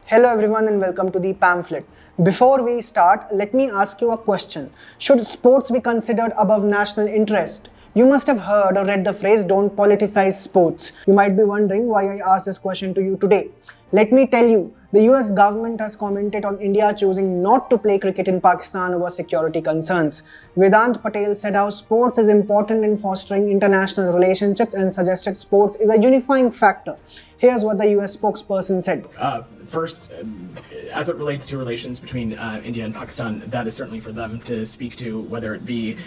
Hello everyone and welcome to the Pamphlet. Before we start, let me ask you a question. Should sports be considered above national interest? You must have heard or read the phrase "don't politicize sports." You might be wondering why I asked this question to you today. Let me tell you, the US government has commented on India choosing not to play cricket in Pakistan over security concerns. Vedant Patel said how sports is important in fostering international relationships and suggested sports is a unifying factor. Here's what the US spokesperson said. First, as it relates to relations between India and Pakistan, that is certainly for them to speak to, whether it be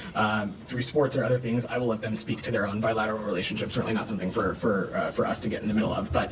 through sports or other things. I will let them speak to their own bilateral relationship. Certainly not something for us to get in the middle of. But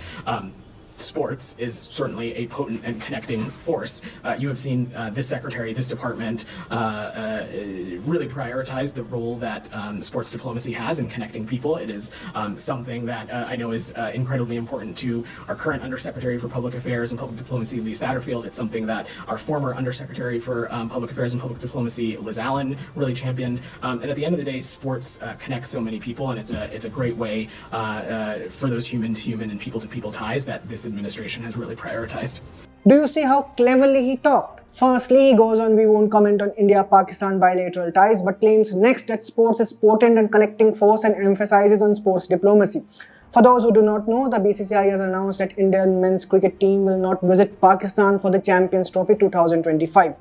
sports is certainly a potent and connecting force. You have seen this secretary, this department, really prioritize the role that sports diplomacy has in connecting people. It is something that I know is incredibly important to our current Undersecretary for Public Affairs and Public Diplomacy, Lee Satterfield. It's something that our former Undersecretary for Public Affairs and Public Diplomacy, Liz Allen, really championed. And at the end of the day, sports connects so many people, and it's a great way for those human-to-human and people-to-people ties that this administration has really prioritized. Do you see how cleverly he talked? Firstly, he goes on, we won't comment on India-Pakistan bilateral ties, but claims next that sports is potent and connecting force and emphasizes on sports diplomacy. For those who do not know, the BCCI has announced that Indian men's cricket team will not visit Pakistan for the Champions Trophy 2025.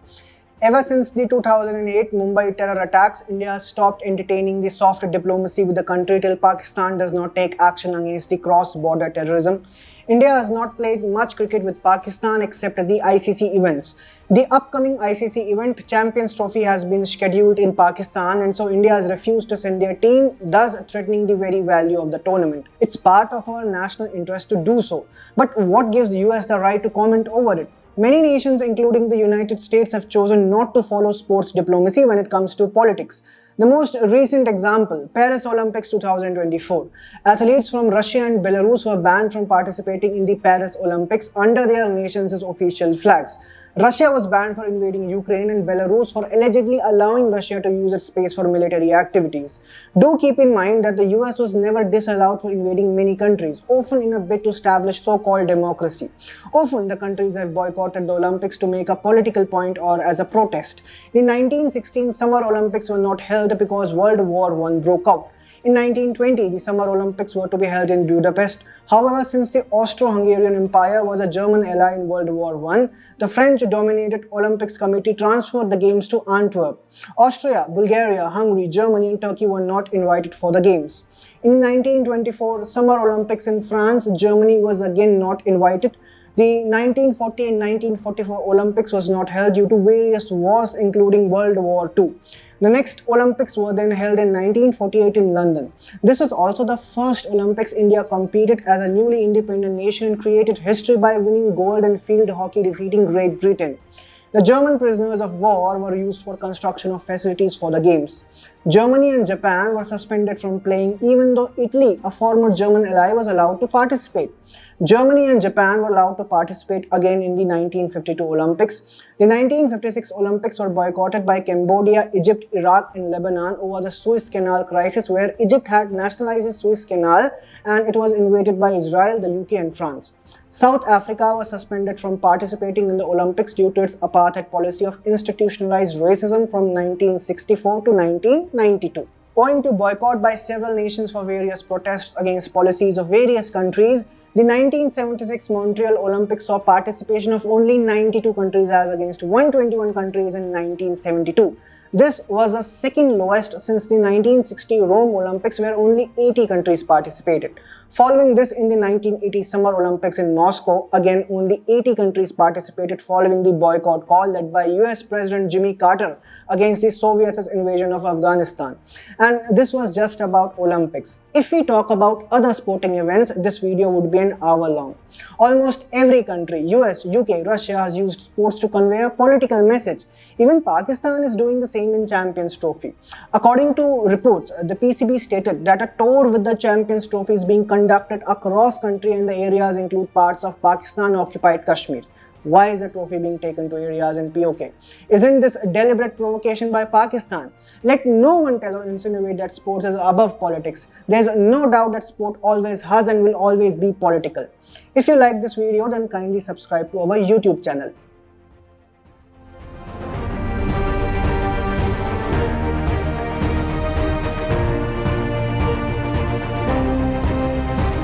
Ever since the 2008 Mumbai terror attacks, India has stopped entertaining the soft diplomacy with the country till Pakistan does not take action against the cross-border terrorism. India has not played much cricket with Pakistan except at the ICC events. The upcoming ICC event, Champions Trophy, has been scheduled in Pakistan, and so India has refused to send their team, thus threatening the very value of the tournament. It's part of our national interest to do so. But what gives US the right to comment over it? Many nations, including the United States, have chosen not to follow sports diplomacy when it comes to politics. The most recent example, Paris Olympics 2024. Athletes from Russia and Belarus were banned from participating in the Paris Olympics under their nations' official flags. Russia was banned for invading Ukraine and Belarus for allegedly allowing Russia to use its space for military activities. Do keep in mind that the US was never disallowed for invading many countries, often in a bid to establish so-called democracy. Often the countries have boycotted the Olympics to make a political point or as a protest. In 1916, Summer Olympics were not held because World War I broke out. In 1920, the Summer Olympics were to be held in Budapest. However, since the Austro-Hungarian Empire was a German ally in World War I, the French-dominated Olympics Committee transferred the Games to Antwerp. Austria, Bulgaria, Hungary, Germany and Turkey were not invited for the Games. In 1924 Summer Olympics in France, Germany was again not invited. The 1940 and 1944 Olympics was not held due to various wars, including World War II. The next Olympics were then held in 1948 in London. This was also the first Olympics India competed as a newly independent nation and created history by winning gold in field hockey, defeating Great Britain. The German prisoners of war were used for construction of facilities for the Games. Germany and Japan were suspended from playing even though Italy, a former German ally, was allowed to participate. Germany and Japan were allowed to participate again in the 1952 Olympics. The 1956 Olympics were boycotted by Cambodia, Egypt, Iraq and Lebanon over the Suez Canal crisis, where Egypt had nationalized the Suez Canal and it was invaded by Israel, the UK and France. South Africa was suspended from participating in the Olympics due to its apartheid policy of institutionalized racism from 1964 to 1992. Owing to boycott by several nations for various protests against policies of various countries, the 1976 Montreal Olympics saw participation of only 92 countries as against 121 countries in 1972. This was the second lowest since the 1960 Rome Olympics, where only 80 countries participated. Following this, in the 1980 Summer Olympics in Moscow, again only 80 countries participated following the boycott call led by US President Jimmy Carter against the Soviets' invasion of Afghanistan. And this was just about Olympics. If we talk about other sporting events, this video would be an hour long. Almost every country, US, UK, Russia, has used sports to convey a political message. Even Pakistan is doing the same in Champions Trophy. According to reports, the PCB stated that a tour with the Champions Trophy is being conducted across country, and the areas include parts of Pakistan-occupied Kashmir. Why is the trophy being taken to areas in POK? Isn't this deliberate provocation by Pakistan? Let no one tell or insinuate that sports is above politics. There's no doubt that sport always has and will always be political. If you like this video, then kindly subscribe to our YouTube channel.